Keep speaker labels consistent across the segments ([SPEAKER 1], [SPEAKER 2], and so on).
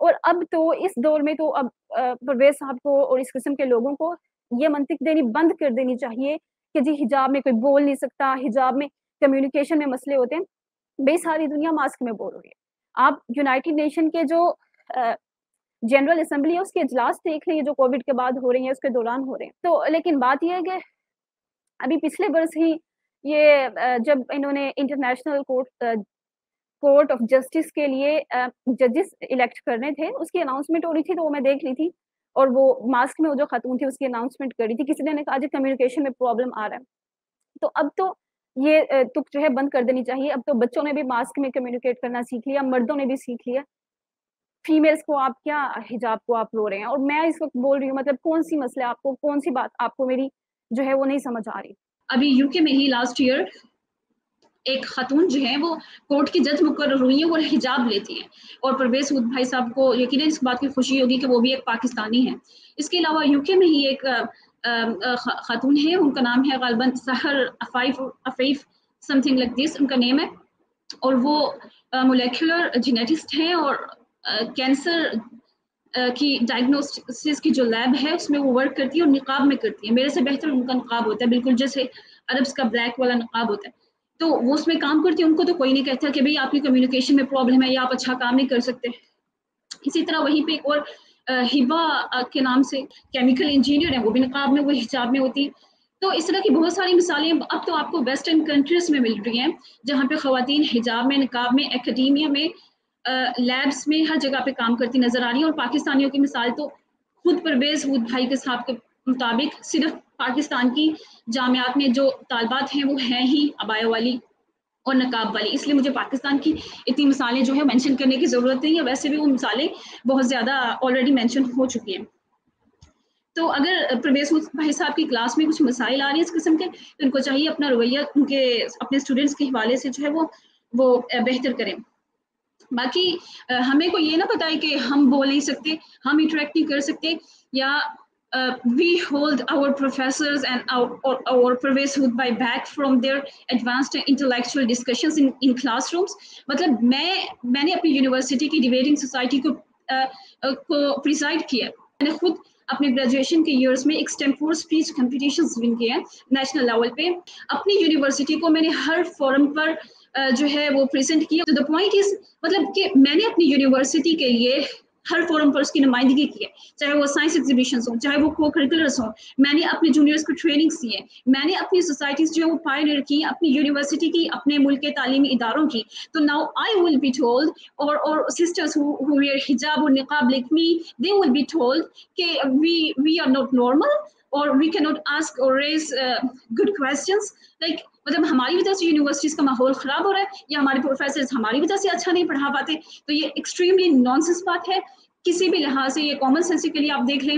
[SPEAKER 1] اور اب تو اس دور میں تو اب پرویز صاحب کو اور اس قسم کے لوگوں کو یہ منطق دینی بند کر دینی چاہیے کہ جی حجاب میں کوئی بول نہیں سکتا، حجاب میں کمیونیکیشن میں مسئلے ہوتے ہیں. بے ساری دنیا ماسک میں بول رہی ہے. آپ یونائٹڈ نیشن کے جو جنرل اسمبلی ہے اس کے اجلاس دیکھ لیں جو کووڈ کے بعد ہو رہے ہیں، اس کے دوران ہو رہے ہیں. تو لیکن بات یہ ہے کہ ابھی پچھلے برس ہی یہ جب انہوں نے انٹرنیشنل کورٹ آف جسٹس کے لیے ججز الیکٹ کرنے تھے، اس کی اناؤنسمنٹ ہو رہی تھی تو وہ میں دیکھ لی تھی، اور وہ ماسک میں وہ جو خاتون تھی اس کی اناؤنسمنٹ کر رہی تھی. کسی نے کہا جی کمیونیکیشن میں پرابلم آ رہا ہے. تو اب تو یہ تک جو ہے بند کر دینی چاہیے. اب تو بچوں نے بھی ماسک میں کمیونیکیٹ کرنا سیکھ لیا، مردوں نے بھی سیکھ لیا. فیمیلز کو آپ کیا حجاب کو آپ رو رہے ہیں؟ اور میں اس وقت بول رہی ہوں مطلب کون سی مسئلہ آپ کو، کون سی بات آپ کو میری جو ہے وہ نہیں سمجھ آ رہی.
[SPEAKER 2] ابھی یو کے میں ہی لاسٹ ایئر ایک خاتون جو ہے وہ کورٹ کی جج مقرر ہوئی ہیں، وہ حجاب لیتی ہیں، اور پرویز خود بھائی صاحب کو یقیناً اس بات کی خوشی ہوگی کہ وہ بھی ایک پاکستانی ہیں. اس کے علاوہ یو کے میں ہی ایک خاتون ہے، ان کا نام ہے غالباً سحر افیف سم تھنگ لائک دس ان کا نیم ہے، اور وہ مولیکولر جینیٹسٹ ہیں، اور کینسر کی ڈائگنوسس کی جو لیب ہے اس میں وہ ورک کرتی ہے اور نقاب میں کرتی ہے. میرے سے بہتر ان کا نقاب ہوتا ہے، بالکل جیسے عربس کا بلیک والا نقاب ہوتا ہے. تو وہ اس میں کام کرتی ہے، ان کو تو کوئی نہیں کہتا کہ بھئی آپ کی کمیونیکیشن میں پرابلم ہے یا آپ اچھا کام نہیں کر سکتے. اسی طرح وہیں پہ ایک اور ہبا کے نام سے کیمیکل انجینئر ہیں، وہ بھی نقاب میں، وہ حجاب میں ہوتی. تو اس طرح کی بہت ساری مثالیں اب تو آپ کو ویسٹرن کنٹریز میں مل رہی ہیں جہاں پہ خواتین حجاب میں، نقاب میں، اکیڈیمیا میں، لیبس میں، ہر جگہ پہ کام کرتی نظر آ رہی ہیں. اور پاکستانیوں کی مثال تو خود پرویز خود بھائی کے صاحب کے مطابق صرف پاکستان کی جامعات میں جو طالبات ہیں وہ ہیں ہی عبایا والی اور نقاب والی. اس لیے مجھے پاکستان کی اتنی مثالیں جو ہے مینشن کرنے کی ضرورت نہیں ہے، ویسے بھی وہ مثالیں بہت زیادہ آلریڈی مینشن ہو چکی ہیں. تو اگر پرویز بھائی صاحب کی کلاس میں کچھ مسائل آ رہی ہیں اس قسم کے تو ان کو چاہیے اپنا رویہ ان کے اپنے اسٹوڈنٹس کے حوالے سے جو ہے وہ بہتر کریں. باقی ہمیں کو یہ نہ پتا ہے کہ ہم بول نہیں سکتے، ہم انٹریکٹ نہیں کر سکتے، یا we hold our professors and our Parvez Hood by back from their advanced intellectual discussions in classrooms. مطلب میں نے اپنی یونیورسٹی کی ڈیبیٹنگ سوسائٹی کو پریزائڈ کیا. میں نے خود اپنے گریجویشن کے ایئرس میں ایکسٹمپور اسپیچ کمپٹیشنز ون کیے ہیں نیشنل لیول پہ. اپنی یونیورسٹی کو میں نے ہر فورم پر جو ہے وہ پریزنٹ کیا. تو دا پوائنٹ از مطلب کہ میں نے اپنی یونیورسٹی کے لیے ہر فورم پر اس کی نمائندگی کی ہے، چاہے وہ سائنس ایگزیبیشنز ہوں، چاہے وہ کو کریکولرس ہوں. میں نے اپنے جونیئرس کو ٹریننگس دی ہیں، میں نے اپنی سوسائٹیز جو ہے وہ پائنیئر کی، اپنی یونیورسٹی کی، اپنے ملک کے تعلیمی اداروں کی. تو now I will be told our sisters who wear hijab or niqab like me, they will be told کہ we are not normal or we cannot ask or raise good questions. Like مطلب ہماری وجہ سے universities کا ماحول خراب ہو رہا ہے یا ہمارے پروفیسرز ہماری وجہ سے اچھا نہیں پڑھا پاتے. تو یہ ایکسٹریملی نانسنس بات ہے کسی بھی لحاظ سے. یہ کامن سینس کے لیے آپ دیکھ لیں،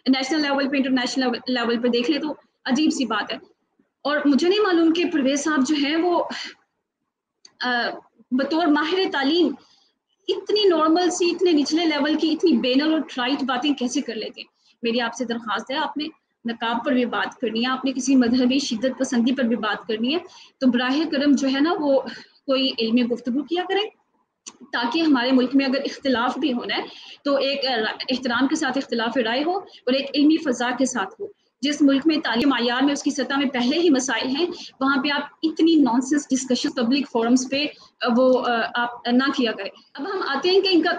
[SPEAKER 2] نیشنل لیول پہ، انٹرنیشنل لیول پہ دیکھ لیں تو عجیب سی بات ہے. اور مجھے نہیں معلوم کہ پرویز صاحب جو ہیں وہ بطور ماہر تعلیم اتنی نارمل سی، اتنے نچلے لیول کی، اتنی بینر اور ٹرائٹ باتیں کیسے کر لیتے ہیں. میری آپ سے درخواست ہے، آپ نے نقاب پر بھی بات کرنی ہے، آپ نے کسی مذہبی شدت پسندی پر بھی بات کرنی ہے تو براہ کرم جو ہے نا وہ کوئی علمی گفتگو کیا کریں، تاکہ ہمارے ملک میں اگر اختلاف بھی ہونا ہے تو ایک احترام کے ساتھ اختلاف رائے ہو اور ایک علمی فضا کے ساتھ ہو. جس ملک میں تعلیم معیار میں اس کی سطح میں پہلے ہی مسائل ہیں وہاں پہ آپ اتنی نانسنس ڈسکشن پبلک فورمز پہ وہ آپ نہ کیا کریں. اب ہم آتے ہیں کہ ان کا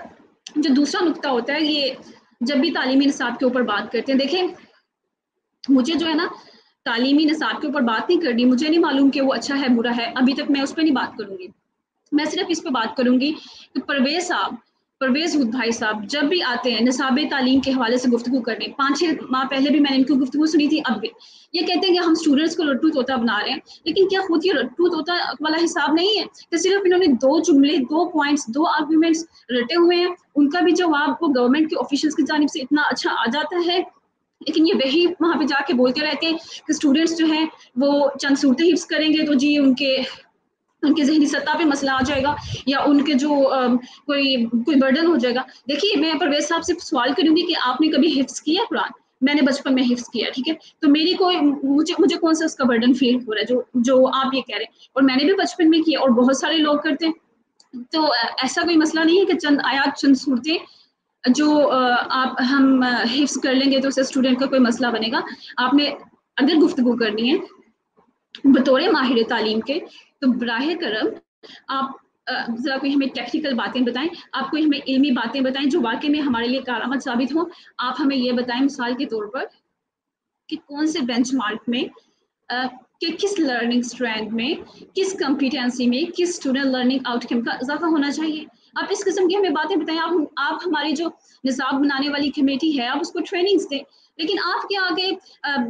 [SPEAKER 2] جو دوسرا نقطہ ہوتا ہے، یہ جب بھی تعلیمی نصاب کے اوپر بات کرتے ہیں، دیکھیں مجھے جو ہے نا تعلیمی نصاب کے اوپر بات نہیں کرنی، مجھے نہیں معلوم کہ وہ اچھا ہے برا ہے، ابھی تک میں اس پہ نہیں بات کروں گی. میں صرف اس پہ بات کروں گی کہ پرویز خود بھائی صاحب جب بھی آتے ہیں نصاب تعلیم کے حوالے سے گفتگو کرنے، 5-6 ماہ پہلے بھی میں نے ان کی گفتگو سنی تھی، اب بھی یہ کہتے ہیں کہ ہم اسٹوڈنٹس کو لٹو طوطا بنا رہے ہیں. لیکن کیا خود یہ لٹو طوطا والا حساب نہیں ہے کہ صرف انہوں نے 2 جملے، 2 پوائنٹس، 2 آرگومنٹس رٹے ہوئے ہیں، ان کا بھی جواب وہ گورنمنٹ کے آفیشلس کی جانب سے اتنا اچھا آ جاتا ہے، لیکن یہ وہی وہاں پہ جا کے بولتے رہتے ہیں کہ اسٹوڈنٹس جو ہیں وہ چند صورتیں حفظ کریں گے تو جی ان کے ذہنی سطح پہ مسئلہ آ جائے گا یا ان کے جو کوئی برڈن ہو جائے گا. دیکھیے میں پرویز صاحب سے سوال کروں گی کہ آپ نے کبھی حفظ کیا قرآن؟ میں نے بچپن میں حفظ کیا، ٹھیک ہے، تو میری مجھے کون سا اس کا برڈن فیل ہو رہا ہے جو آپ یہ کہہ رہے ہیں. اور میں نے بھی بچپن میں کیا اور بہت سارے لوگ کرتے ہیں. تو ایسا کوئی مسئلہ نہیں ہے کہ چند آیات چند صورتیں جو ہم حفظ کر لیں گے تو اسے اسٹوڈنٹ کا کوئی مسئلہ بنے گا. آپ نے اگر گفتگو کرنی ہے بطور ماہر تعلیم کے تو براہ کرم آپ ذرا کوئی ہمیں ٹیکنیکل باتیں بتائیں, آپ کوئی ہمیں علمی باتیں بتائیں جو واقعی میں ہمارے لیے کارآمد ثابت ہوں. آپ ہمیں یہ بتائیں مثال کے طور پر کہ کون سے بینچ مارک میں کہ کس لرننگ اسٹرینڈ میں, کس کمپیٹنسی میں, کس اسٹوڈنٹ لرننگ آؤٹ کم کا اضافہ ہونا چاہیے. آپ اس قسم کی ہمیں باتیں بتائیں. آپ ہماری جو نصاب بنانے والی کمیٹی ہے آپ اس کو ٹریننگز دیں, لیکن آپ کے آگے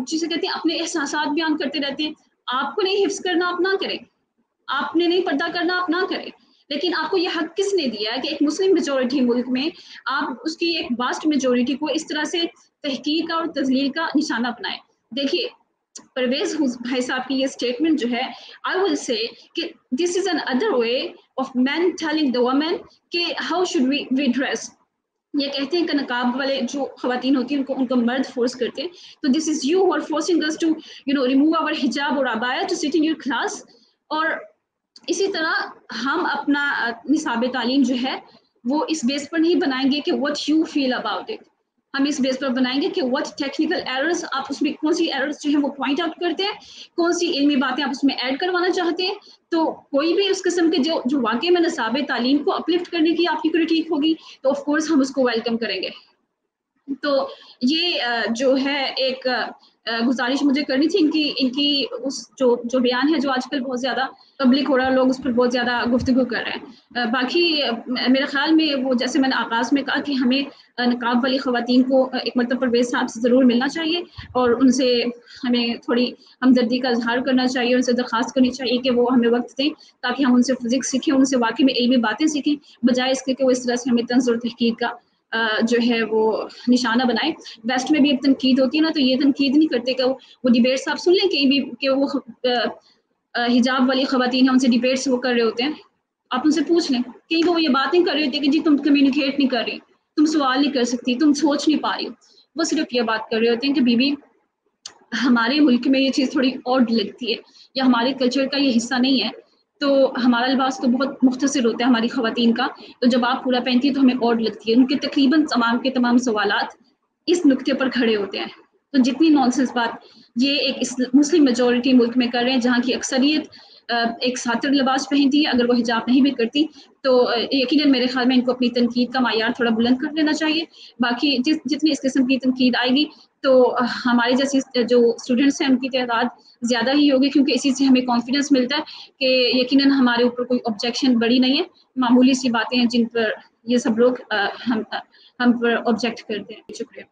[SPEAKER 2] جسے کہتے ہیں اپنے احساسات بیان کرتے رہتے ہیں. آپ کو نہیں حفظ کرنا آپ نہ کریں, آپ نے نہیں پردہ کرنا آپ نہ کریں, لیکن آپ کو یہ حق کس نے دیا ہے کہ ایک مسلم میجورٹی ملک میں آپ اس کی ایک واسٹ میجورٹی کو اس طرح سے تحقیر کا اور تذلیل کا نشانہ بنائیں. دیکھیے پرویز بھائی صاحب کی یہ اسٹیٹمنٹ جو ہے I will say کہ this is another way of men telling the women کہ how should we dress. یہ کہتے ہیں کہ نقاب والے جو خواتین ہوتی ہیں ان کو مرد فورس کرتے ہیں, تو this is you who are forcing us to remove our hijab or abaya to sit in your class. اور اسی طرح ہم اپنا نصاب تعلیم جو ہے وہ اس بیس پر نہیں بنائیں گے کہ what you feel about it, ہم اس بیس پر بنائیں گے کہ what technical errors آپ اس میں کون سی errors جو ہیں وہ پوائنٹ آؤٹ کرتے ہیں, کون سی علمی باتیں آپ اس میں ایڈ کروانا چاہتے ہیں. تو کوئی بھی اس قسم کے جو واقعی میں نصاب تعلیم کو اپلفٹ کرنے کی آپ کی کوئی ٹھیک ہوگی تو آف کورس ہم اس کو ویلکم کریں گے. تو یہ جو ہے ایک گزارش مجھے کرنی تھی ان کی اس جو بیان ہے جو آج کل بہت زیادہ پبلک ہو رہا ہے, لوگ اس پر بہت زیادہ گفتگو کر رہے ہیں. باقی میرے خیال میں وہ جیسے میں نے آغاز میں کہا کہ ہمیں نقاب والی خواتین کو ایک مرتبہ پرویز صاحب سے ضرور ملنا چاہیے اور ان سے ہمیں تھوڑی ہمدردی کا اظہار کرنا چاہیے, ان سے درخواست کرنی چاہیے کہ وہ ہمیں وقت دیں تاکہ ہم ان سے فزکس سیکھیں, ان سے واقعی میں علمی باتیں سیکھیں, بجائے اس کے کہ وہ اس طرح سے ہمیں طنز اور تحقیر کا جو ہے وہ نشانہ بنائے. ویسٹ میں بھی اب تنقید ہوتی ہے نا, تو یہ تنقید نہیں کرتے کہ وہ ڈیبیٹس آپ سن لیں کہیں بھی کہ وہ حجاب والی خواتین ہیں ان سے ڈیبیٹس وہ کر رہے ہوتے ہیں, آپ ان سے پوچھ لیں کہیں وہ یہ باتیں کر رہے ہوتے ہیں کہ جی تم کمیونیکیٹ نہیں کر رہی, تم سوال نہیں کر سکتی, تم سوچ نہیں پا رہی. وہ صرف یہ بات کر رہے ہوتے ہیں کہ بیوی ہمارے ملک میں یہ چیز تھوڑی آڈ لگتی ہے یا ہمارے کلچر کا یہ حصہ نہیں ہے, تو ہمارا لباس تو بہت مختصر ہوتا ہے ہماری خواتین کا, تو جب آپ پورا پہنتی ہیں تو ہمیں آڈ لگتی ہے. ان کے تقریباً تمام سوالات اس نقطے پر کھڑے ہوتے ہیں. تو جتنی نانسنس بات یہ ایک مسلم میجورٹی ملک میں کر رہے ہیں جہاں کی اکثریت ایک ساتر لباس پہنتی ہے, اگر وہ حجاب نہیں بھی کرتی تو یقیناً میرے خیال میں ان کو اپنی تنقید کا معیار تھوڑا بلند کر لینا چاہیے. باقی جتنی اس قسم کی تنقید آئے گی تو ہمارے جیسے جو اسٹوڈنٹس ہیں ان کی تعداد زیادہ ہی ہوگی, کیونکہ اسی سے ہمیں کانفیڈنس ملتا ہے کہ یقیناً ہمارے اوپر کوئی آبجیکشن بڑی نہیں ہے, معمولی سی باتیں ہیں جن پر یہ سب لوگ ہم پر آبجیکٹ کرتے ہیں. شکریہ.